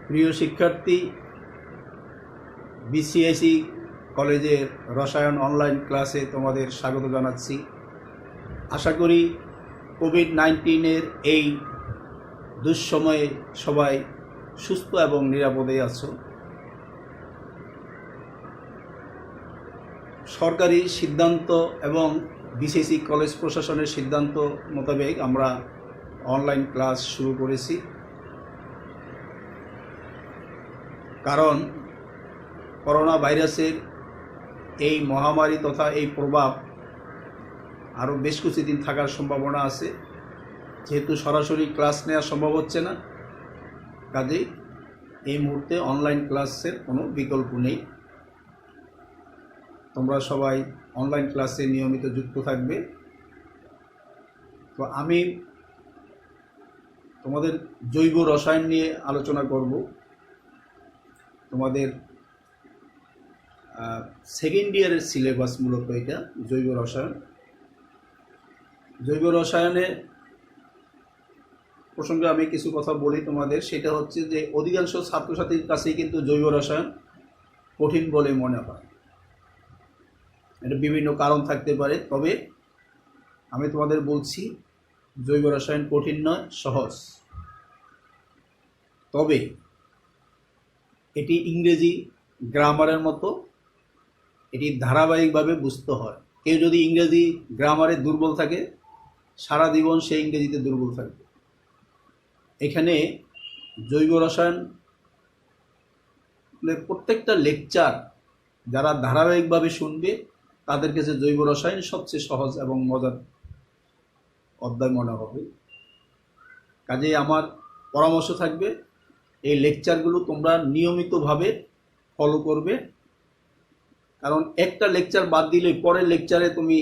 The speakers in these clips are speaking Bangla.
প্রিয় শিক্ষার্থী, বিসিএসই কলেজের রসায়ন অনলাইন ক্লাসে তোমাদের স্বাগত জানাচ্ছি। আশা করি কোভিড-19 এই দুঃসময়ে সবাই সুস্থ এবং নিরাপদে আছো। সরকারি সিদ্ধান্ত এবং বিসিএসই কলেজ প্রশাসনের সিদ্ধান্ত মোতাবেক আমরা অনলাইন ক্লাস শুরু করেছি। কারণ করোনা ভাইরাসের এই মহামারী তথা এই প্রভাব আরও বেশ কিছুদিন থাকার সম্ভাবনা আছে। যেহেতু সরাসরি ক্লাস নেওয়া সম্ভব হচ্ছে না, কাজেই এই মুহূর্তে অনলাইন ক্লাসের কোনো বিকল্প নেই। তোমরা সবাই অনলাইন ক্লাসে নিয়মিত যুক্ত থাকবে। তো আমি তোমাদের জৈব রসায়ন নিয়ে আলোচনা করব। তোমাদের সেকেন্ড ইয়ারের সিলেবাস মূলত এটা জৈব রসায়ন। জৈব রসায়নে প্রসঙ্গে আমি কিছু কথা বলি তোমাদের। সেটা হচ্ছে যে অধিকাংশ ছাত্রছাত্রীর কাছেই কিন্তু জৈব রসায়ন কঠিন বলে মনে হয়। এটা বিভিন্ন কারণ থাকতে পারে, তবে আমি তোমাদের বলছি জৈব রসায়ন কঠিন নয়, সহজ। তবে এটি ইংরেজি গ্রামারের মতো, এটি ধারাবাহিকভাবে বুঝতে হয়। কেউ যদি ইংরেজি গ্রামারে দুর্বল থাকে, সারা জীবন সে ইংরেজিতে দুর্বল থাকবে। এখানে জৈব রসায়ন প্রত্যেকটা লেকচার যারা ধারাবাহিকভাবে শুনবে তাদের কাছে জৈব রসায়ন সবচেয়ে সহজ এবং মজার অধ্যায় মনে হবে। কাজেই আমার পরামর্শ থাকবে এই লেকচারগুলো তোমরা নিয়মিতভাবে ফলো করবে। কারণ একটা লেকচার বাদ দিলে পরের লেকচারে তুমি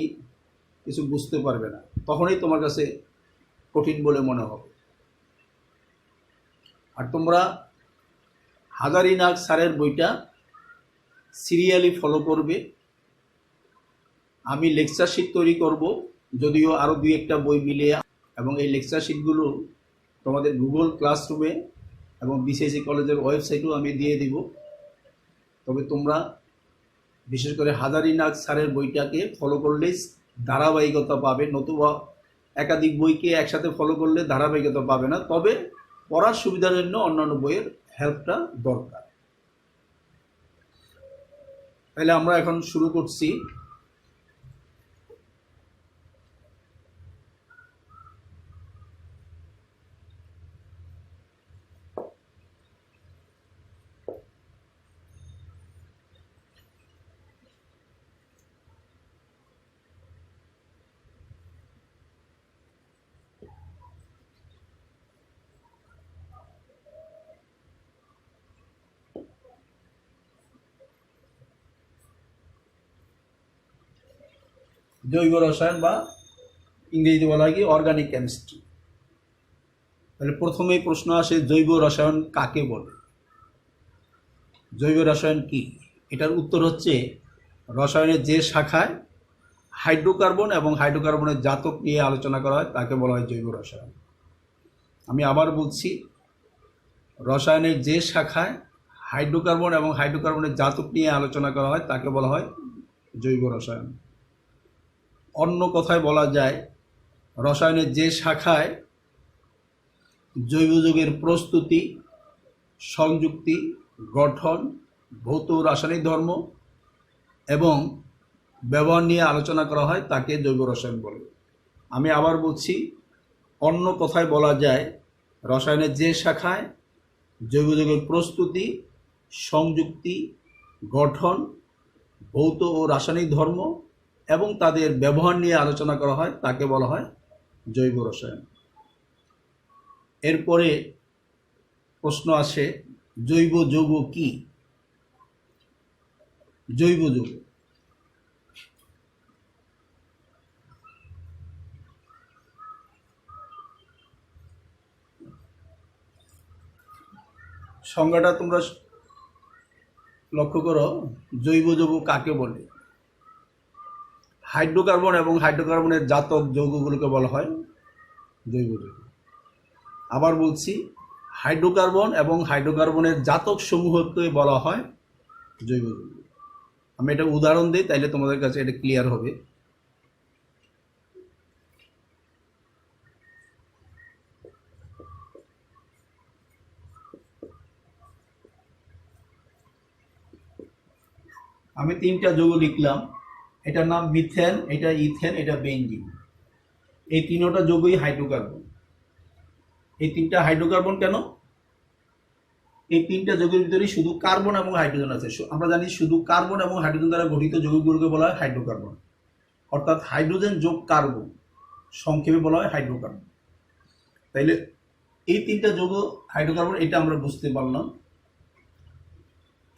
কিছু বুঝতে পারবে না, তখনই তোমার কাছে কঠিন বলে মনে হবে। আর তোমরা হাজারিনাগ স্যারের বইটা সিরিয়ালি ফলো করবে। আমি লেকচার শিট তৈরি করব, যদিও আরও দুই একটা বই মিলিয়ে, এবং এই লেকচার শিটগুলো তোমাদের গুগল ক্লাসরুমে এবং বিসিএসই কলেজের ওয়েবসাইটেও আমি দিয়ে দিব। তবে তোমরা বিশেষ করে হাজারিনাগ স্যারের বইটাকে ফলো করলেই ধারাবাহিকতা পাবে, নতুবা একাধিক বইকে একসাথে ফলো করলে ধারাবাহিকতা পাবে না। তবে পড়ার সুবিধার জন্য অন্যান্য বইয়ের হেল্পটা দরকার। তাহলে আমরা এখন শুরু করছি। জৈব রসায়ন বা ইংরেজিতে বলা হয় কি অর্গানিক কেমিস্ট্রি। তাহলে প্রথমেই প্রশ্ন আসে, জৈব রসায়ন কাকে বলে? জৈব রসায়ন কি? এটার উত্তর হচ্ছে, রসায়নের যে শাখায় হাইড্রোকার্বন এবং হাইড্রোকার্বনের জাতক নিয়ে আলোচনা করা হয় তাকে বলা হয় জৈব রসায়ন। আমি আবার বলছি, রসায়নের যে শাখায় হাইড্রোকার্বন এবং হাইড্রোকার্বনের জাতক নিয়ে আলোচনা করা হয় তাকে বলা হয় জৈব রসায়ন। অন্য কথায় বলা যায়, রসায়নের যে শাখায় জৈব যৌগের প্রস্তুতি, সংযুক্তি, গঠন, ভৌত রাসায়নিক ধর্ম এবং ব্যবহার নিয়ে আলোচনা করা হয় তাকে জৈব রসায়ন বলে। আমি আবার বলছি, অন্য কথায় বলা যায়, রসায়নের যে শাখায় জৈব যৌগের প্রস্তুতি, সংযুক্তি, গঠন, ভৌত ও রাসায়নিক ধর্ম এবং তাদের ব্যবহার নিয়ে আলোচনা করা হয় তাকে বলা হয় জৈব রসায়ন। এরপরে প্রশ্ন আসে, জৈব যৌগ কি? জৈব যৌগ সংজ্ঞাটা তোমরা লক্ষ্য করো। জৈব যৌগ কাকে বলে? হাইড্রোকার্বন এবং হাইড্রোকার্বনের জাতক যৌগগুলোকে বলা হয় জৈব যৌগ। আবার বলছি, হাইড্রোকার্বন এবং হাইড্রোকার্বনের জাতক সমূহকে বলা হয় জৈব যৌগ। আমি এটা উদাহরণ দিই, তাইলে তোমাদের কাছে এটা ক্লিয়ার হবে। আমি তিনটা যৌগ লিখলাম, এটার নাম মিথেন, এটা ইথেন, এটা বেনজিন। এই তিনটা যৌগই হাইড্রোকার্বন। এই তিনটা হাইড্রোকার্বন কেন? এই তিনটা যৌগের ভিতরে শুধু কার্বন এবং হাইড্রোজেন আছে। আমরা জানি শুধু কার্বন এবং হাইড্রোজেন দ্বারা গঠিত যৌগগুলোকে বলা হয় হাইড্রোকার্বন, অর্থাৎ হাইড্রোজেন যোগ কার্বন, সংক্ষেপে বলা হয় হাইড্রোকার্বন। তাইলে এই তিনটা যৌগ হাইড্রোকার্বন, এটা আমরা বুঝতে পারলাম।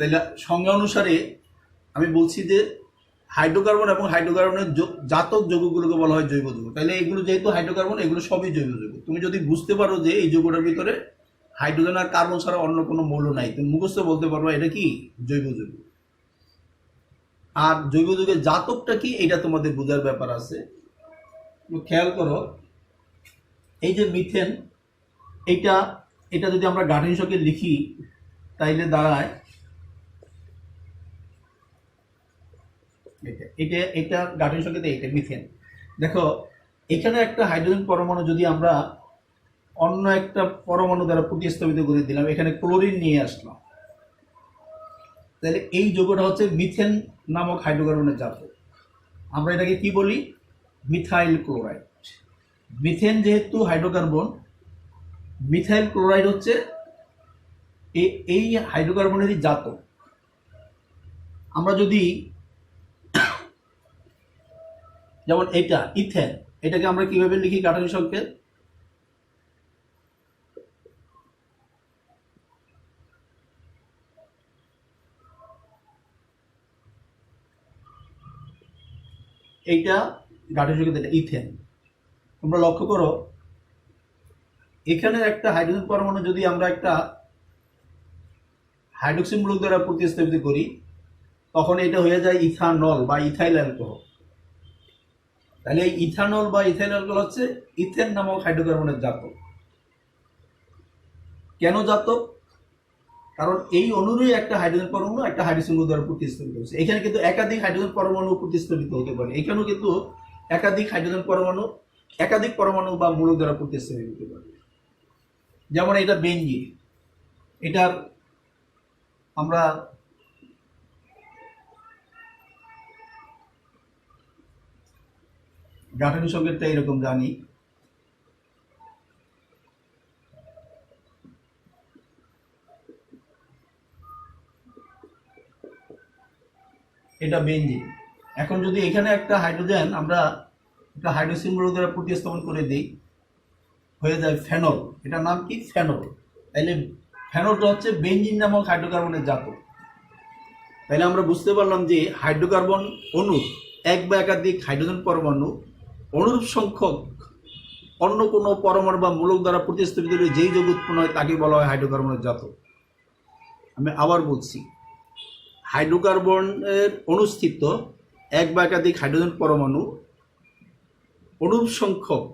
তাইলে সংজ্ঞা অনুসারে আমি বলছি যে হাইড্রোকার্বন এবং হাইড্রোকার্বনের জাতক যৌগগুলোকে বলা হয় জৈব যৌগ। তাইলে এগুলো যেহেতু হাইড্রোকার্বন, এগুলো সবই জৈব যৌগ। তুমি যদি বুঝতে পারো যে এই যৌগটার ভিতরে হাইড্রোজেন আর কার্বন ছাড়া অন্য কোনো মৌল নাই, তুমি মুখস্থ বলতে পারবা এটা কি জৈব যৌগ। আর জৈব যৌগের জাতকটা কি, এটা তোমাদের বোঝার ব্যাপার আছে। খেয়াল করো, এই যে মিথেন, এটা এটা যদি আমরা গাঠনিক সংকেত লিখি তাইলে দাঁড়ায় এটা এটা গাঠনিক সংকেত এইটা মিথেন। দেখো এখানে একটা হাইড্রোজেন পরমাণু যদি আমরা অন্য একটা পরমাণু দ্বারা প্রতিস্থাপিত করে দিলাম, এখানে ক্লোরিন নিয়ে আসলাম, তাহলে এই যৌগটা হচ্ছে মিথেন নামক হাইড্রোকার্বনের জাতক। আমরা এটাকে কি বলি? Methyl chloride. মিথেন যেহেতু হাইড্রোকার্বন, মিথাইল ক্লোরাইড হচ্ছে এই হাইড্রোকার্বনেরই জাতক। আমরা যদি যেমন এটা ইথেন, এটাকে আমরা কিভাবে লিখি গাঠনিক সংকেত? এইটা গাঠনিক সংকেত, এটা ইথেন। তোমরা লক্ষ্য করো, এখানে একটা হাইড্রোজেন পরমাণু যদি আমরা একটা হাইড্রোক্সি মূলক দ্বারা প্রতিস্থাপিত করি, তখন এটা হয়ে যায় ইথানল বা ইথাইল অ্যালকোহল। তাহলে এই ইথানল বা ইথাইল অ্যালকোহল হচ্ছে ইথেন নামক হাইড্রোকার্বনের জাতক। কেন জাতক? কারণ এই অনুরই একটা হাইড্রোজেন পরমাণু একটা হাইড্রোক্সি মূলক দ্বারা প্রতিস্থাপিত হচ্ছে। এখানে কিন্তু একাধিক হাইড্রোজেন পরমাণু প্রতিস্থাপিত হতে পারে, এখানেও কিন্তু একাধিক হাইড্রোজেন পরমাণু একাধিক পরমাণু বা মূলক দ্বারা প্রতিস্থাপিত হতে পারে। যেমন এটা বেনজিন, এটার আমরা গাঠনিক সংকেতটা এরকম জানি, এটা বেনজিন। এখন যদি এখানে একটা হাইড্রোজেন আমরা একটা হাইড্রোক্সি মূলক দ্বারা প্রতিস্থাপন করে দিই, হয়ে যায় ফেনল। এটার নাম কি? ফেনল। তাইলে ফেনলটা হচ্ছে বেনজিন নামক হাইড্রোকার্বনের জাতক। তাইলে আমরা বুঝতে পারলাম যে হাইড্রোকার্বন অণু এক বা একাধিক হাইড্রোজেন পরমাণু অনুরূপ সংখ্যক অন্য কোনো পরমাণু বা মূলক দ্বারা প্রতিস্থাপিত হলে যেই যৌগ উৎপন্ন হয় তাকে বলা হয় হাইড্রোকার্বনের জাতক। আমি আবার বলছি, হাইড্রোকার্বনের অনুস্থিত এক বা একাধিক হাইড্রোজেন পরমাণু অনুরূপ সংখ্যক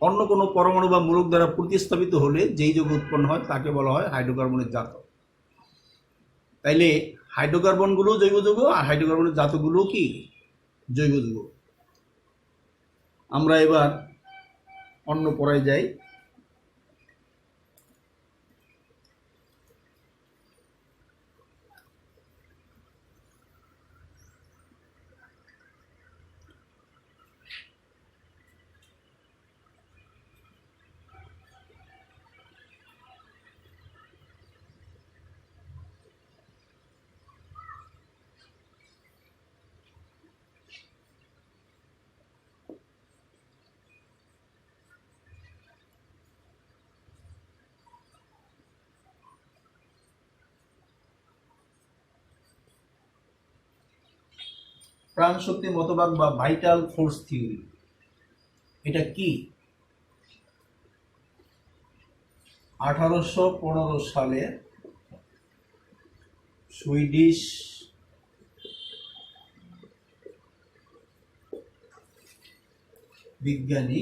অন্য কোনো পরমাণু বা মূলক দ্বারা প্রতিস্থাপিত হলে যেই যৌগ উৎপন্ন হয় তাকে বলা হয় হাইড্রোকার্বনের জাতক। তাইলে হাইড্রোকার্বনগুলো জৈব যৌগ আর হাইড্রোকার্বনের জাতকগুলো কি জৈব যৌগ। আমরা এবার অন্য পড়ায় যাই। প্রাণশক্তি মতবাদ বা ভাইটাল ফোর্স থিওরি, এটা কি? 1815 সালে সুইডিশ বিজ্ঞানী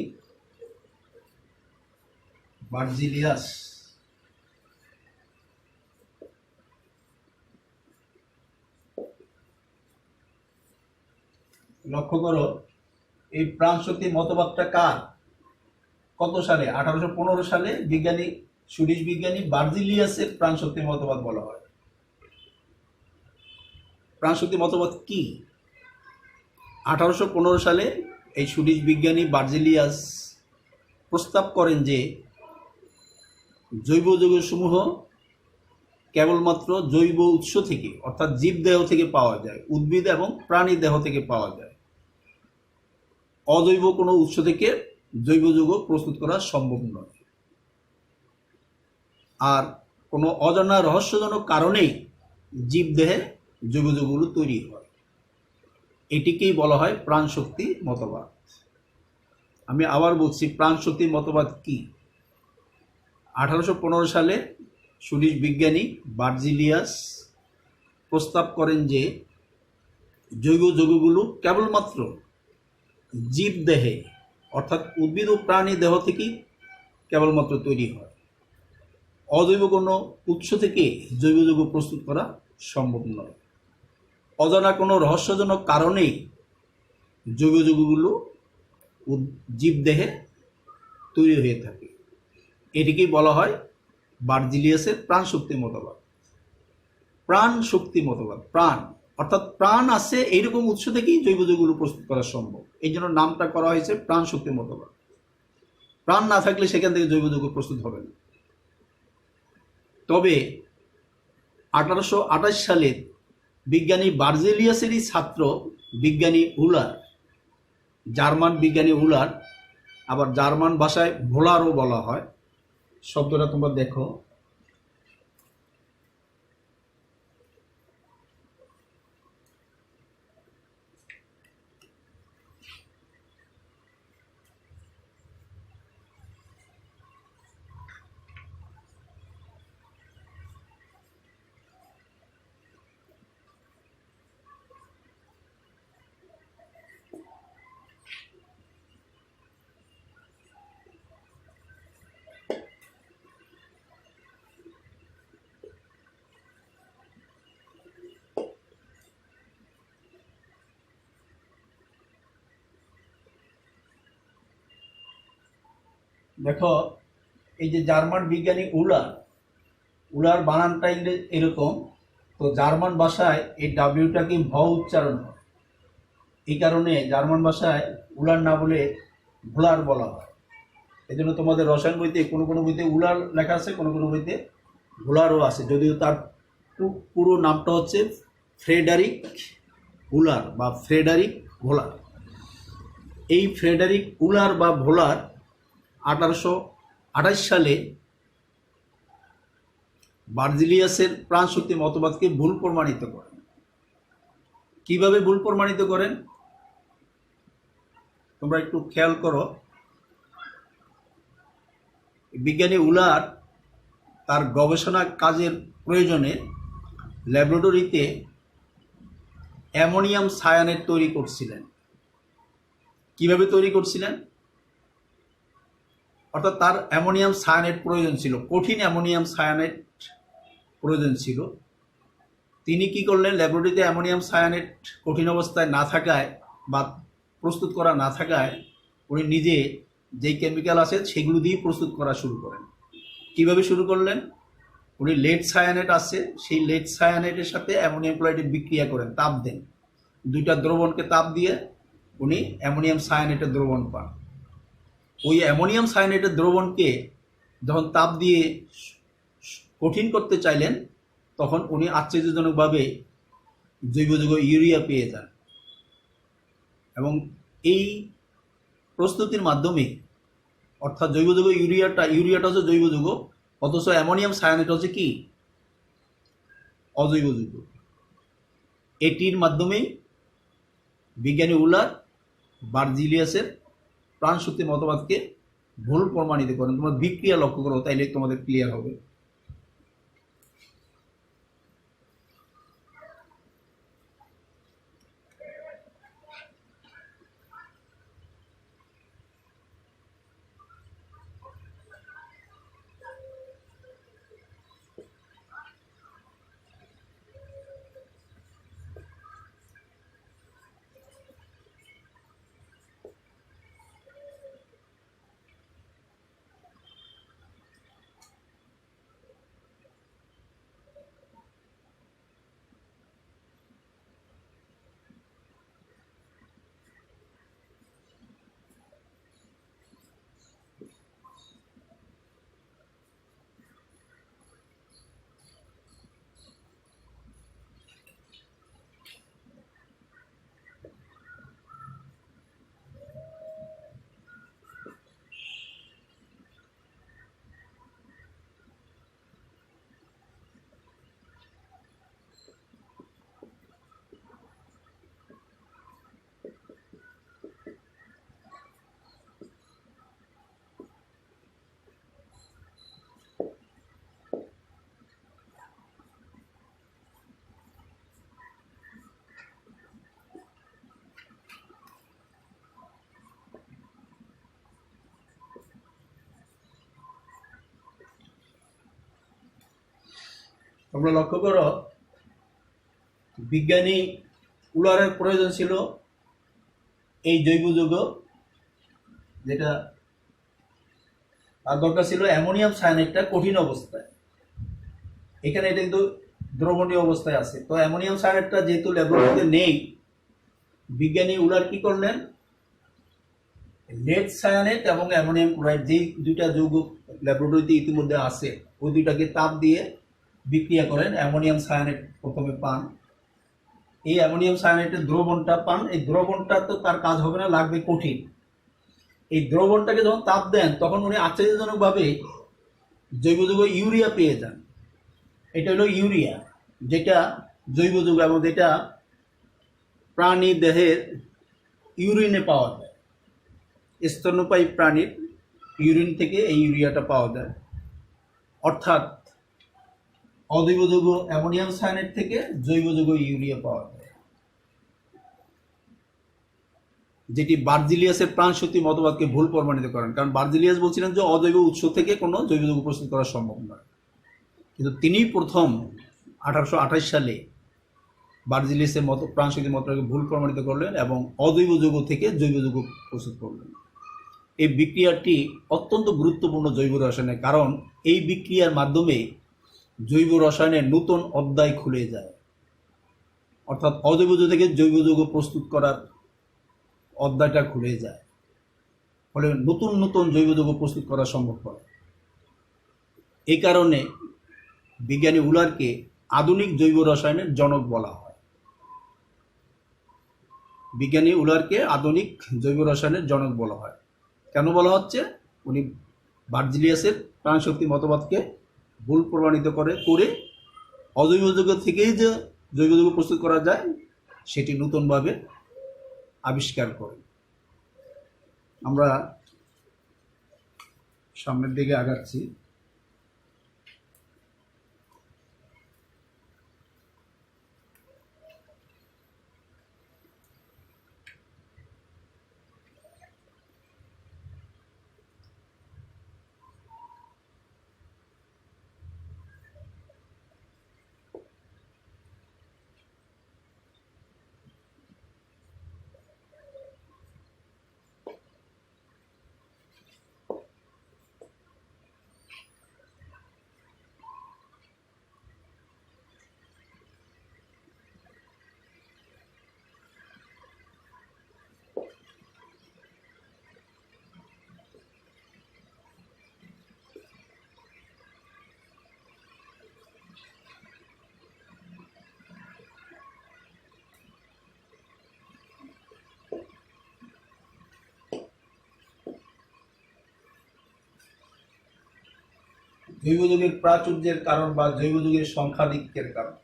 বার্জিলিয়াস লক্ষ্য করো, এই প্রাণ শক্তি মতবাদটা কার, কত সালে? 1815 সালে সুইডিশ বিজ্ঞানী বার্জিলিয়াসের প্রাণ শক্তি মতবাদ বলা হয়। প্রাণ শক্তি মতবাদ কি? 1815 সালে এই সুইডিশ বিজ্ঞানী বার্জিলিয়াস প্রস্তাব করেন যে জৈব যৌগসমূহ কেবলমাত্র জৈব উৎস থেকে, অর্থাৎ জীব দেহ থেকে পাওয়া যায়, উদ্ভিদ এবং প্রাণী দেহ থেকে পাওয়া যায়। অজৈব কোনো উৎস থেকে জৈব যৌগ প্রস্তুত করা সম্ভব নয়। আর কোনো অজানা রহস্যজনক কারণেই জীব দেহে জৈব যৌগগুলো তৈরি হয়। এটিকেই বলা হয় প্রাণ শক্তি মতবাদ। আমি আবার বলছি, প্রাণ শক্তি মতবাদ কি? 1815 সালে সুইডিশ বিজ্ঞানী বার্জিলিয়াস প্রস্তাব করেন যে জৈব যৌগগুলো কেবলমাত্র জীব দেহে, অর্থাৎ উদ্ভিদ ও প্রাণী দেহ থেকেই কেবলমাত্র তৈরি হয়। অজৈব কোনো উৎস থেকে জৈব যৌগ প্রস্তুত করা সম্ভব নয়। অজানা কোনো রহস্যজনক কারণেই জৈব যৌগগুলো জীব দেহে তৈরি হয়ে থাকে। এটিকেই বলা হয় বার্জিলিয়াসের প্রাণ শক্তি মতবাদ। প্রাণ শক্তি মতবাদ, প্রাণ অর্থাৎ প্রাণ আছে এইরকম উৎস থেকেই জৈব যৌগগুলো প্রস্তুত করা সম্ভব। এই জন্য নামটা করা হয়েছে প্রাণ শক্তি মতবাদ। প্রাণ না থাকলে সেখান থেকে জৈব যৌগ প্রস্তুত হবে না। তবে 1828 সালে বিজ্ঞানী বার্জিলিয়াসেরই ছাত্র বিজ্ঞানী উলার, জার্মান বিজ্ঞানী উলার, আবার জার্মান ভাষায় ভোলারও বলা হয়, শব্দটা তোমরা দেখো। দেখো, এই যে জার্মান বিজ্ঞানী উলার বানানটা এরকম। তো জার্মান ভাষায় এই ডাব্লিউটা কি ভ উচ্চারণ হয়, এই কারণে জার্মান ভাষায় উলার না বলে ভোলার বলা হয়। এই জন্য তোমাদের রসায়ন বইতে কোনো কোনো বইতে উলার লেখা আছে, কোনো কোনো বইতে ভোলারও আছে, যদিও তার পুরো নামটা হচ্ছে ফ্রেডারিক উলার বা ফ্রেডারিক ভোলার। এই ফ্রেডারিক উলার বা ভোলার 1828 সালে বার্জিলিয়াসের প্রাণ শক্তি মতবাদকে ভুল প্রমাণিত করেন। কিভাবে ভুল প্রমাণিত করেন তোমরা একটু খেয়াল করো। বিজ্ঞানী উলার তার গবেষণা কাজের প্রয়োজনে ল্যাবরেটরিতে অ্যামোনিয়াম সায়ানেট তৈরি করছিলেন। কিভাবে তৈরি করছিলেন? অর্থাৎ তার অ্যামোনিয়াম সায়ানেট প্রয়োজন ছিল, কঠিন অ্যামোনিয়াম সায়ানেট প্রয়োজন ছিল। তিনি কি করলেন, ল্যাবরেটরিতে অ্যামোনিয়াম সায়ানেট কঠিন অবস্থায় না থাকায় বা প্রস্তুত করা না থাকায় উনি নিজে যেই কেমিক্যাল আছে সেগুলো দিয়ে প্রস্তুত করা শুরু করেন। কিভাবে শুরু করলেন? উনি লেড সায়ানেট আছে, সেই লেড সায়ানেটের সাথে অ্যামোনিয়াম ক্লোরাইডের বিক্রিয়া করেন, তাপ দেন। দুইটা দ্রবণকে তাপ দিয়ে উনি অ্যামোনিয়াম সায়ানেটের দ্রবণ পান। ওই অ্যামোনিয়াম সায়ানেটের দ্রবণকে যখন তাপ দিয়ে কঠিন করতে চাইলেন, তখন উনি আশ্চর্যজনকভাবে জৈব যৌগ ইউরিয়া পেয়ে যান। এবং এই প্রস্তুতির মাধ্যমে, অর্থাৎ জৈব যৌগ ইউরিয়াটা হচ্ছে জৈব যৌগ, অথচ অ্যামোনিয়াম সায়ানেট হচ্ছে কি? অজৈব যৌগ। এটির মাধ্যমেই বিজ্ঞানী উলার বার্জিলিয়াসের প্রাণ শক্তি মতবাদকে ভুল প্রমাণিত করেন। তোমরা বিক্রিয়া লক্ষ্য করো, তাইলে তোমাদের ক্লিয়ার হবে। তোমরা লক্ষ্য করো, বিজ্ঞানী উলারের প্রয়োজন ছিল এই জৈব যৌগ, যেটা তার দরকার ছিল অ্যামোনিয়াম সায়ানাইডটা কঠিন অবস্থায়। এখানে এটা কিন্তু দ্রবণীয় অবস্থায় আছে। তো অ্যামোনিয়াম সায়ানাইডটা যেহেতু ল্যাবরেটরিতে নেই, বিজ্ঞানী উলার কি করলেন, লেড সায়ানাইড এবং অ্যামোনিয়াম ক্লোরাইড, যেই দুইটা যৌগ ল্যাবরেটরিতে ইতিমধ্যে আছে, ওই দুইটাকে তাপ দিয়ে বিক্রিয়া করেন, অ্যামোনিয়াম সায়ানাইড প্রথমে পান। এই অ্যামোনিয়াম সায়ানাইডের দ্রবণটা পান। এই দ্রবণটা তো তার কাজ হবে না, লাগবে কঠিন। এই দ্রবণটাকে যখন তাপ দেন, তখন উনি আশ্চর্যজনকভাবে জৈব যৌগ ইউরিয়া পেয়ে যান। এটা হলো ইউরিয়া, যেটা জৈব যৌগ এবং যেটা প্রাণী দেহের ইউরিনে পাওয়া যায়। স্তন্যপায়ী প্রাণীর ইউরিন থেকে এই ইউরিয়াটা পাওয়া যায়। অর্থাৎ অজৈব যৌগ অ্যামোনিয়াম সায়ানাইড থেকে জৈব যৌগ ইউরিয়া পাওয়া যায়, যেটি বার্জিলিয়াসের প্রাণশক্তি মতবাদকে ভুল প্রমাণিত করেন। কারণ বার্জিলিয়াস বলছিলেন যে অজৈব উৎস থেকে কোনো জৈব যৌগ প্রস্তুত করা সম্ভব নয়, কিন্তু তিনি প্রথম 1828 সালে বার্জিলিয়াসের মতো প্রাণশক্তি মতবাদকে ভুল প্রমাণিত করলেন এবং অজৈব যৌগ থেকে জৈব যৌগ প্রস্তুত করলেন। এই বিক্রিয়াটি অত্যন্ত গুরুত্বপূর্ণ জৈব রসায়নে, কারণ এই বিক্রিয়ার মাধ্যমে জৈব রসায়নের নতুন অধ্যায় খুলে যায়। অর্থাৎ অজৈব যৌগ থেকে জৈব যৌগ প্রস্তুত করার অধ্যায়টা খুলে যায়, ফলে নতুন নতুন জৈব যৌগ প্রস্তুত করা সম্ভব হয়। এই কারণে বিজ্ঞানী উলারকে আধুনিক জৈব রসায়নের জনক বলা হয়। বিজ্ঞানী উলারকে আধুনিক জৈব রসায়নের জনক বলা হয়। কেন বলা হচ্ছে? উনি বার্জিলিয়াসের প্রাণশক্তি মতবাদকে ভুল প্রমাণিত করে অজৈব যৌগ থেকেই যে জৈব যৌগ প্রস্তুত করা যায় সেটি নতুনভাবে আবিষ্কার করে। আমরা সামনের দিকে আগাচ্ছি। জৈব যৌগের প্রাচুর্যের কারণ বা জৈব যৌগের সংখ্যাধিক্যের কারণ।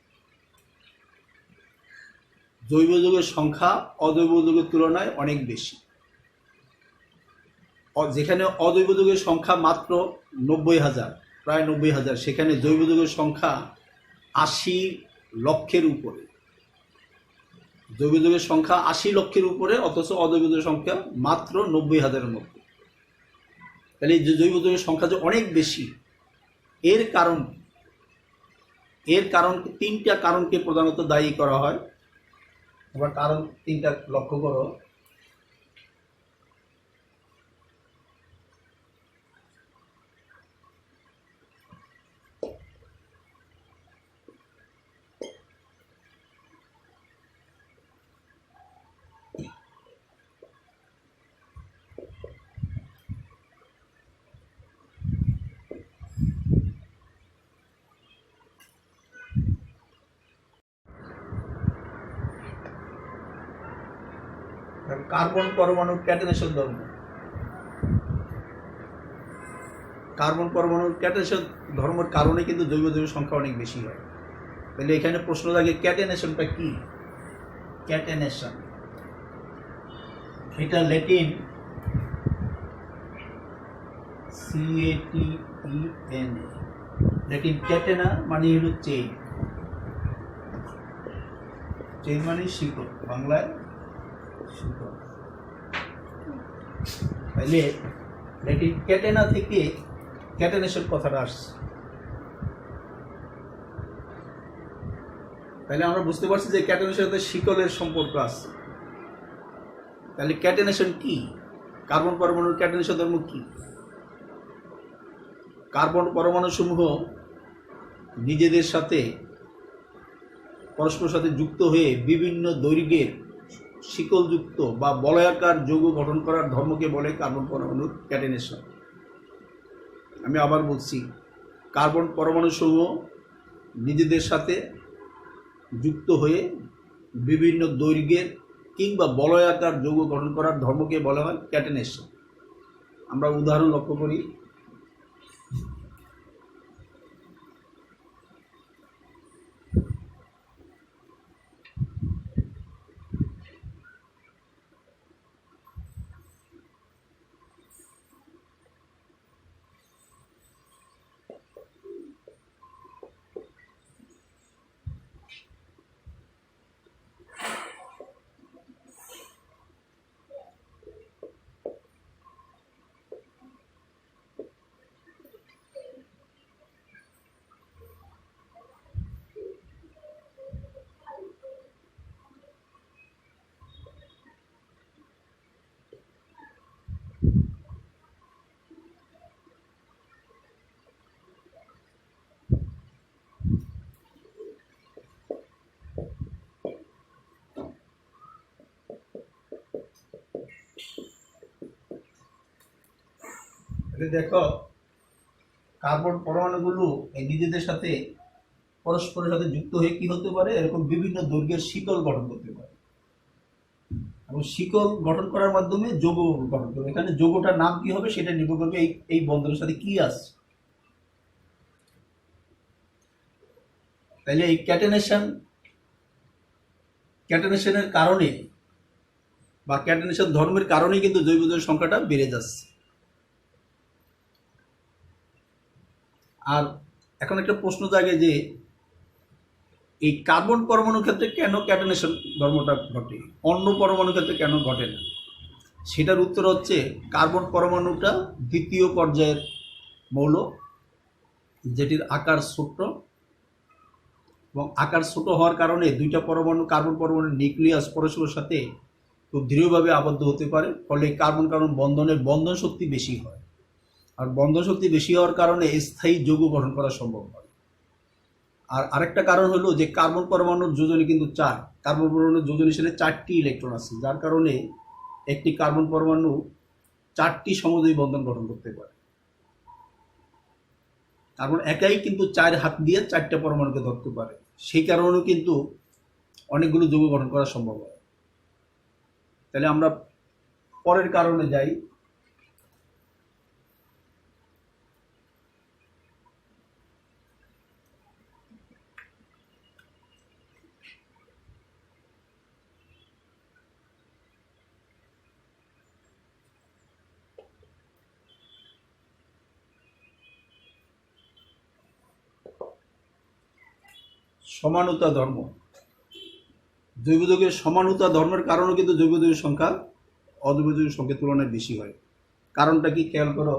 জৈব যৌগের সংখ্যা অজৈব যৌগের তুলনায় অনেক বেশি। যেখানে অজৈব যৌগের সংখ্যা মাত্র 90,000, প্রায় 90,000, সেখানে জৈব যৌগের সংখ্যা 80 লক্ষের উপরে। জৈব যৌগের সংখ্যা 80 লক্ষের উপরে, অথচ অজৈব যৌগের সংখ্যা মাত্র 90,000-এর মধ্যে। তাহলে যে জৈব যৌগের সংখ্যা যে অনেক বেশি, এর কারণ 3টা কারণকে প্রধানত দায়ী করা হয়। আবার কারণ 3টা লক্ষ্য করো। কার্বন পরমাণুর ক্যাটায়নেশন ধর্ম। কার্বন পরমাণুর ক্যাটায়নেশন ধর্মের কারণে কিন্তু জৈব যৌগের সংখ্যা অনেক বেশি হয়। তাহলে এখানে প্রশ্ন থাকে ক্যাটায়নেশনটা কি? ক্যাটায়নেশন এটা ল্যাটিন CATEN, ল্যাটিন ক্যাটেনা মানে হলো চেইন। চেইন মানে শিকড়, বাংলায় শিকড়। তাহলে ল্যাটিন ক্যাটেনা থেকে ক্যাটেনেশন কথাটা আসছে। তাহলে আমরা বুঝতে পারছি যে ক্যাটেনেশনের সাথে শিকলের সম্পর্ক আছে। তাহলে ক্যাটেনেশন কি? কার্বন পরমাণুর ক্যাটেনেশন ধর্ম কি? কার্বন পরমাণু সমূহ নিজেদের সাথে পরস্পর সাথে যুক্ত হয়ে বিভিন্ন দৈর্ঘ্যের শিকলযুক্ত বা বলয়াকার যৌগ গঠন করার ধর্মকে বলে কার্বন পরমাণুর ক্যাটেনেশন। আমি আবার বলছি, কার্বন পরমাণু সমূহ নিজেদের সাথে যুক্ত হয়ে বিভিন্ন দৈর্ঘ্যের কিংবা বলয়াকার যৌগ গঠন করার ধর্মকে বলা হয় ক্যাটেনেশন। আমরা উদাহরণ লক্ষ্য করি। দেখো, কার্বন পরমাণুগুলো এই নিজেদের সাথে পরস্পরের সাথে যুক্ত হয়ে কি হতে পারে, এরকম বিভিন্ন দৈর্ঘ্যের শিকল গঠন করতে পারে এবং শিকল গঠন করার মাধ্যমে যৌগ গঠন করবে। এখানে যৌগটার নাম কি হবে সেটা নির্ভর করবে এই বন্ধনের সাথে কি আছে। তাইলে এই ক্যাটেনেশনের কারণে বা ক্যাটেনেশন ধর্মের কারণে কিন্তু জৈব যৌগের সংখ্যাটা বেড়ে যাচ্ছে। আর এখন একটা প্রশ্ন জাগে যে এই কার্বন পরমাণুর ক্ষেত্রে কেন ক্যাটেনেশন ধর্মটা ঘটে, অন্য পরমাণুর ক্ষেত্রে কেন ঘটে না? সেটার উত্তর হচ্ছে, কার্বন পরমাণুটা দ্বিতীয় পর্যায়ের মৌল, যেটির আকার ছোট, এবং আকার ছোট হওয়ার কারণে দুইটা পরমাণু কার্বন পরমাণুর নিউক্লিয়াস পরস্পরের সাথে খুব দৃঢ়ভাবে আবদ্ধ হতে পারে, ফলে কার্বন কার্বন বন্ধনের বন্ধন শক্তি বেশি হয়। আর বন্ধন শক্তি বেশি হওয়ার কারণে স্থায়ী যৌগ গঠন করা সম্ভব হয়। আর আরেকটা কারণ হলো যে কার্বন পরমাণুর যোজনী কিন্তু 4, কার্বন পরমাণুর যোজনী হিসেবে 4টি ইলেকট্রন আছে, যার কারণে একটি কার্বন পরমাণু 4টি সমযোজী বন্ধন গঠন করতে পারে। কার্বন একাই কিন্তু 4 হাত দিয়ে 4টা পরমাণুকে ধরতে পারে, সেই কারণেও কিন্তু অনেকগুলো যৌগ গঠন করা সম্ভব হয়। তাহলে আমরা পরের কারণে যাই। সমানুতা ধর্ম। জৈব যৌগের সমানুতা ধর্মের কারণে কিন্তু জৈব যৌগের সংখ্যা অজৈব যৌগের সংখ্যার তুলনায় বেশি হয়। কারণটা কি খেয়াল করো।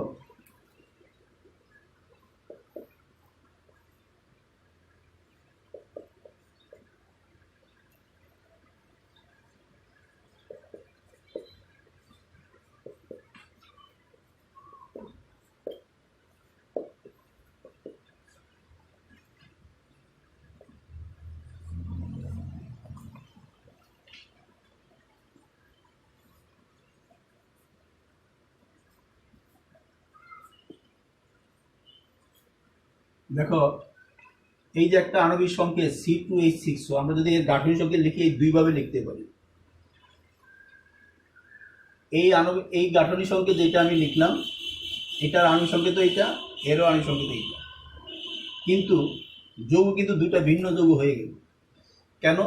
দেখো, এই যে একটা আণবিক সংকেত C2H6, আমরা যদি এর গাঠনিক সংকেত লিখি এই দুইভাবে লিখতে পারি। এই গাঠনিক সংকেত যেটা আমি লিখলাম, এটার আণবিক সংকেত এইটা, এরও আণবিক সংকেত এইটা, কিন্তু যৌগ কিন্তু দুইটা ভিন্ন যৌগ হয়ে গেল। কেন?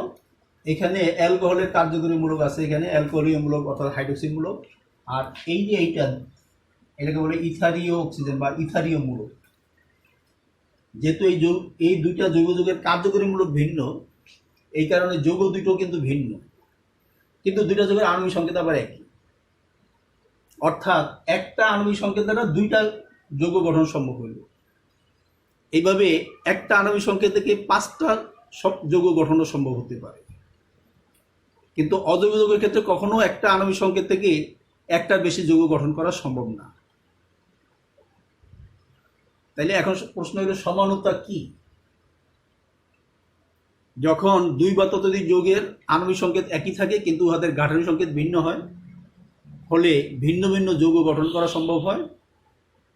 এখানে অ্যালকোহলের কার্যকরী মূলক আছে, এখানে অ্যালকোহলীয় মূলক অর্থাৎ হাইড্রোক্সিল মূলক, আর এই যে এটাকে বলে ইথারীয় অক্সিজেন বা ইথারীয় মূলক। যেহেতু এই দুইটা জৈব যৌগের কার্যকরী মূলক ভিন্ন, এই কারণে যৌগ দুটো কিন্তু ভিন্ন, কিন্তু দুইটা যৌগের আণবিক সংকেত আবার একই। অর্থাৎ একটা আণবিক সংকেত দ্বারা দুইটা যৌগ গঠন সম্ভব হইল। এইভাবে একটা আণবিক সংকেত থেকে 5টা সব যৌগ গঠনও সম্ভব হতে পারে, কিন্তু অজৈব যৌগের ক্ষেত্রে কখনো একটা আণবিক সংকেত থেকে একটা বেশি যৌগ গঠন করা সম্ভব না। তাইলে এখন প্রশ্ন হলো সমানুতা কি? যখন দুই বা ততোধিক যৌগের আণবিক সংকেত একই থাকে কিন্তু উহাদের গাঠনিক সংকেত ভিন্ন হয়, ফলে ভিন্ন ভিন্ন যৌগ গঠন করা সম্ভব হয়,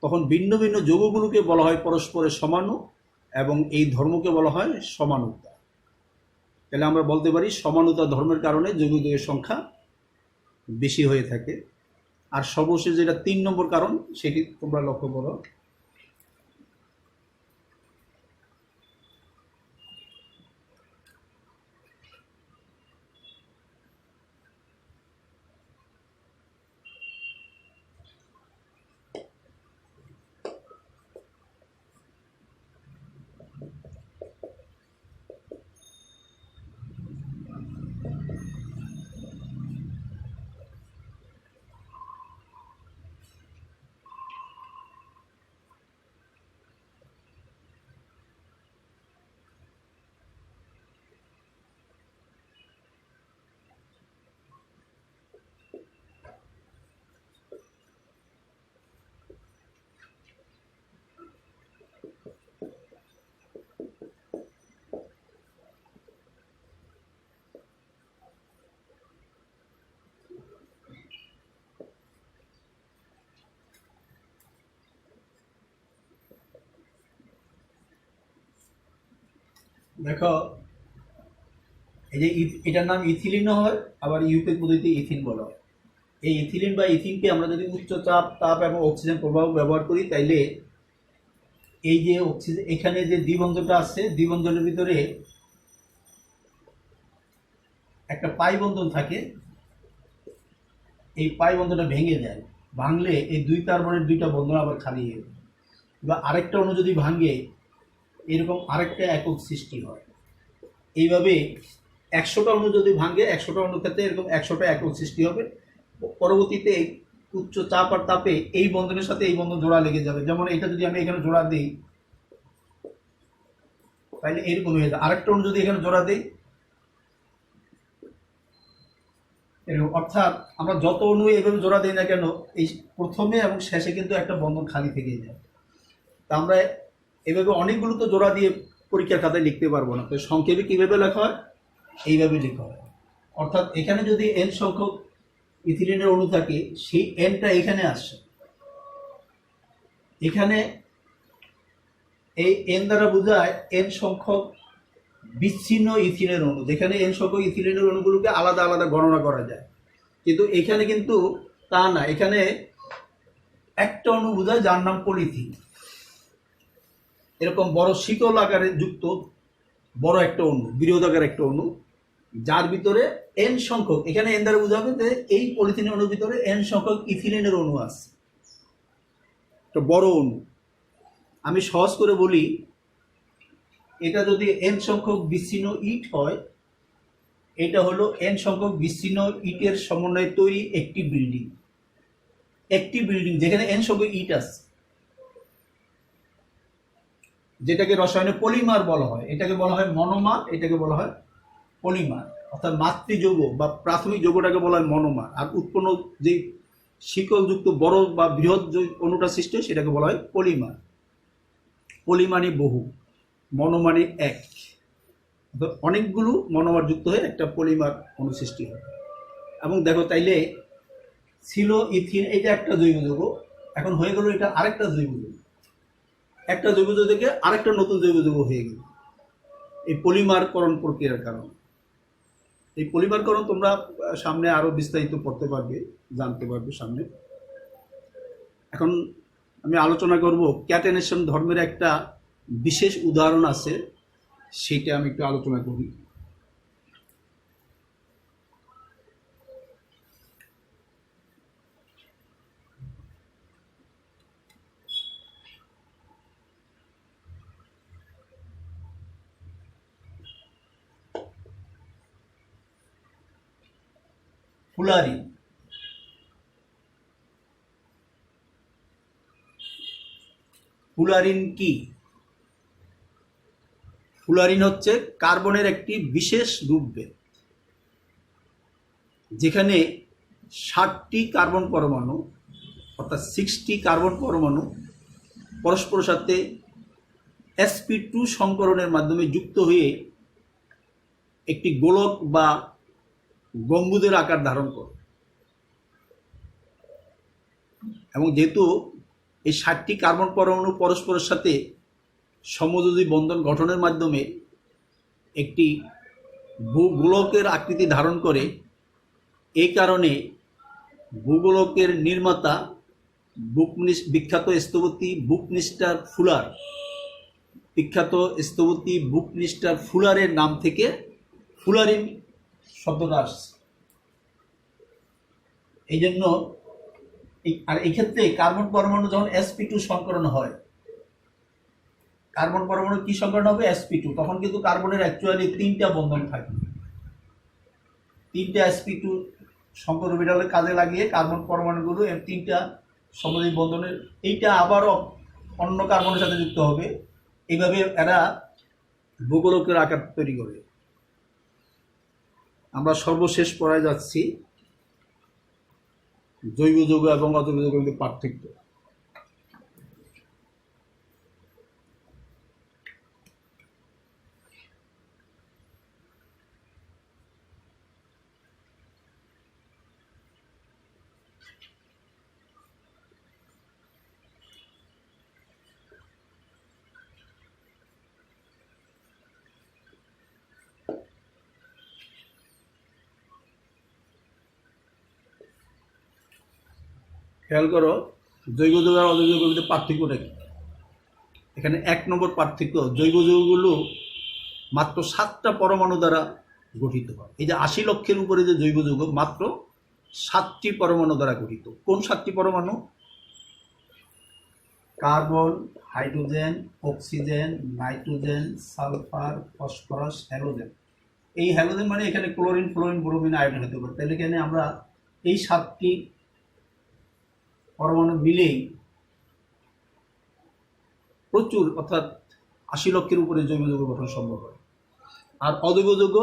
তখন ভিন্ন ভিন্ন যৌগগুলোকে বলা হয় পরস্পরের সমাণু এবং এই ধর্মকে বলা হয় সমানুতা। তাহলে আমরা বলতে পারি সমানুতা ধর্মের কারণে যৌগের সংখ্যা বেশি হয়ে থাকে। আর সর্বশেষ যেটা 3 নম্বর কারণ, সেটি তোমরা লক্ষ্য করো। দেখো, এই যে এটার নাম ইথিলিনও হয়, আবার ইউপেক পদ্ধতিতে ইথিন বলা হয়। এই ইথিলিন বা ইথিনকে আমরা যদি উচ্চ চাপ, তাপ এবং অক্সিজেন প্রবাহ ব্যবহার করি, তাইলে এই যে অক্সিজেন, এখানে যে দ্বিবন্ধনটা আছে, দ্বিবন্ধনের ভিতরে একটা পাই বন্ধন থাকে, এই পাই বন্ধনটা ভেঙে যায়। ভাঙলে এই 2 কার্বনের 2টা বন্ধন আবার খালি হয়ে যায়। বা আরেকটা অণু যদি ভাঙে, এরকম আরেকটা একক সৃষ্টি হয়। এইভাবে 100টা অণু যদি ভাঙে, 100টা অণুর ক্ষেত্রে এরকম 100টা একক সৃষ্টি হবে। পরবর্তীতে উচ্চ চাপ আর তাপে এই বন্ধনের সাথে এই বন্ধন জোড়া লেগে যাবে। যেমন এটা যদি আমি এখানে জোড়া দিই, তাহলে এরকম হয়ে যায়। আরেকটা অণু যদি এখানে জোড়া দিই, এরকম। অর্থাৎ আমরা যত অণু এভাবে জোড়া দিই না কেন, এই প্রথমে এবং শেষে কিন্তু একটা বন্ধন খালি থেকে যায়। তা আমরা এভাবে অনেকগুলো তো জোড়া দিয়ে পরীক্ষার খাতায় লিখতে পারবো না। তো সংক্ষেপে কিভাবে লেখা হয়? এইভাবে লেখা হয়। অর্থাৎ এখানে যদি n সংখ্যক ইথিলিনের অণু থাকে, সেই nটা এখানে আসছে। এখানে এই n দ্বারা বোঝায় n সংখ্যক বিচ্ছিন্ন ইথিনের অণু, যেখানে n সংখ্যক ইথিলিনের অণুগুলোকে আলাদা আলাদা গণনা করা যায়। কিন্তু এখানে কিন্তু তা না, এখানে একটা অণু বোঝায় যার নাম পলিথিন। এরকম বড় শীতল আকারে যুক্ত বড় একটা অণু, বৃহদাকার একটা অণু, যার ভিতরে n সংখ্যক, এখানে n দ্বারা বোঝাবে যে এই পলিথিনের অণুর ভিতরে n সংখ্যক ইথিলিনের অণু আছে, একটা বড় অণু। আমি সহজ করে বলি, এটা যদি n সংখ্যক বিচ্ছিন্ন ইট হয়, এটা হলো n সংখ্যক বিচ্ছিন্ন ইটের সমন্বয়ে তৈরি একটি বিল্ডিং। একটি বিল্ডিং যেখানে n সংখ্যক ইট আছে, যেটাকে রসায়নে পলিমার বলা হয়। এটাকে বলা হয় মনোমার, এটাকে বলা হয় পলিমার। অর্থাৎ মাতৃযৌগ বা প্রাথমিক যৌগটাকে বলা হয় মনোমার, আর উৎপন্ন যে শিকলযুক্ত বড় বা বৃহৎ যে অণুটা সৃষ্টি হয় সেটাকে বলা হয় পলিমার। পলিমানি বহু, মনোমানি এক। অনেকগুলো মনোমার যুক্ত হয়ে একটা পলিমার অণু সৃষ্টি হয়। এবং দেখো, তাইলে ছিল ইথিন, এটা একটা জৈব যৌগ, এখন হয়ে গেল এটা আরেকটা জৈব যৌগ। একটা জৈব যৌগ থেকে আরেকটা নতুন জৈব যৌগ হয়ে গেল এই পলিমারকরণ প্রক্রিয়ার কারণে। এই পলিমারকরণ তোমরা সামনে আরো বিস্তারিত পড়তে পারবে, জানতে পারবে সামনে। এখন আমি আলোচনা করব ক্যাটেনেশন ধর্মের একটা বিশেষ উদাহরণ আছে, সেটা আমি একটু আলোচনা করি। ফুলারিন। ফুলারিন কি? ফুলারিন হচ্ছে কার্বনের একটি বিশেষ রূপভেদ, যেখানে 60টি কার্বন পরমাণু অর্থাৎ 60 কার্বন পরমাণু পরস্পরের সাথে sp2 সংকরণের মাধ্যমে যুক্ত হয়ে একটি গোলক বা গম্বুজের আকার ধারণ করে। এবং যেহেতু এই 60টি কার্বন পরমাণু পরস্পরের সাথে সমযোজী বন্ধন গঠনের মাধ্যমে একটি ভূগোলকের আকৃতি ধারণ করে, এই কারণে ভূগোলকের নির্মাতা বিখ্যাত স্থপতি বুকমিস্টার ফুলার, বিখ্যাত স্থপতি বুকমিস্টার ফুলারের নাম থেকে ফুলারিন শব্দটা আসছে। এই জন্য আর এই ক্ষেত্রে কার্বন পরমাণু যখন sp2 সংকরণ হয়, কার্বন পরমাণু কি সংকরণ হবে? sp2। তখন কিন্তু কার্বনের অ্যাকচুয়ালি 3টা বন্ধন থাকে, 3টা sp2 সংকর বিটালে কাজে লাগিয়ে কার্বন পরমাণুগুলো এর 3টা সমযোজী বন্ধনের এইটা আবারও অন্য কার্বনের সাথে যুক্ত হবে। এইভাবে এরা ভূগোলকের আকার তৈরি করে। আমরা সর্বশেষ পড়ায় যাচ্ছি জৈব যৌগ এবং অজৈব যৌগের মধ্যে পার্থক্য। খেয়াল করো, জৈব যৌগ আর অজৈব যৌগের মধ্যে পার্থক্যটা কি। এখানে 1 নম্বর পার্থক্য, জৈব যৌগগুলো মাত্র 7টা পরমাণু দ্বারা গঠিত হয়। এই যে 80 লক্ষের উপরে যে জৈব যৌগ মাত্র 7টি পরমাণু দ্বারা গঠিত। কোন 7টি পরমাণু? Carbon, hydrogen, oxygen, nitrogen, sulphur, phosphorus, halogen. এই হ্যালোজেন মানে এখানে ক্লোরিন, ফ্লোরিন, ব্রোমিন, আয়োডিন হতে পারে। তাহলে এখানে আমরা এই 7টি পরমাণু মিলেই প্রচুর অর্থাৎ 80 লক্ষের উপরে জৈব যৌগ গঠন সম্ভব হয়। আর অজৈব যৌগ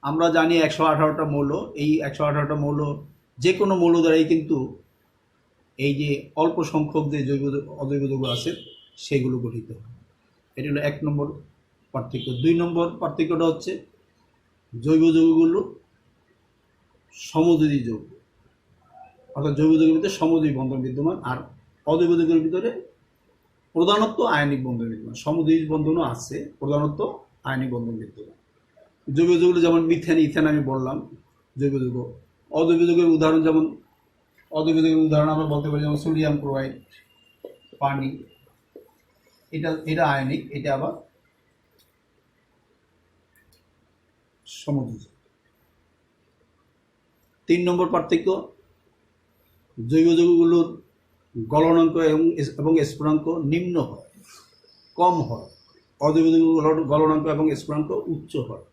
আমরা জানি 118টা মৌল। এই 118টা মৌল যে কোনো মৌল দ্বারাই কিন্তু এই যে অল্প সংখ্যক যে অজৈব যৌগ আছে সেগুলো গঠিত হয়। এটি হলো 1 নম্বর পার্থক্য। 2 নম্বর পার্থক্যটা হচ্ছে জৈব যৌগগুলো সমযোজী যৌগ, অর্থাৎ জৈব যৌগের ভিতরে সমযোজী বন্ধন বিদ্যমান, আর অজৈব যৌগের ভিতরে প্রধানত আয়নিক বন্ধন বিদ্যমান। সমযোজী বন্ধনও আছে, প্রধানত আয়নিক বন্ধন বিদ্যমান। জৈব যৌগগুলো যেমন মিথেন, ইথেন আমি বললাম জৈব যৌগ। অজৈব যৌগের উদাহরণ যেমন আমরা বলতে পারি যেমন সোডিয়াম ক্লোরাইড, পানি, এটা আয়নিক, এটা আবার সমযোজী। 3 নম্বর পার্থক্য, জৈব যৌগগুলোর গলনাঙ্ক এবং স্ফুটনাঙ্ক নিম্ন হয়, কম হয়। অজৈব যৌগগুলোর গলনাঙ্ক এবং স্ফুটনাঙ্ক উচ্চ হয়।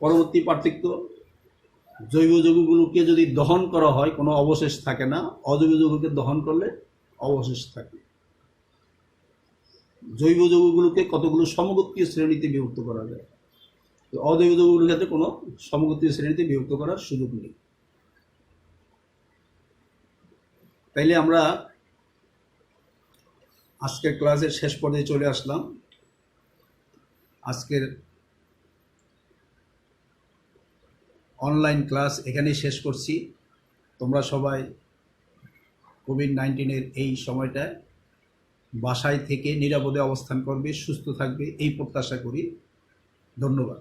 পরবর্তী পার্থক্য, জৈব যৌগগুলোকে যদি দহন করা হয় কোনো অবশেষ থাকে না, অজৈব যৌগকে দহন করলে অবশেষ থাকে। জৈব যৌগগুলোকে কতগুলো সমগোত্রীয় শ্রেণীতে বিভক্ত করা যায়, অজৈব যৌগগুলোর ক্ষেত্রে কোনো সমগোত্রীয় শ্রেণীতে বিভক্ত করার সুযোগ নেই। তাইলে আমরা আজকের ক্লাসের শেষ পর্যায়ে চলে আসলাম। আজকের অনলাইন ক্লাস এখানেই শেষ করছি। তোমরা সবাই কোভিড-19 এই সময়টায় বাসায় থেকে নিরাপদে অবস্থান করবে, সুস্থ থাকবে এই প্রত্যাশা করি। ধন্যবাদ।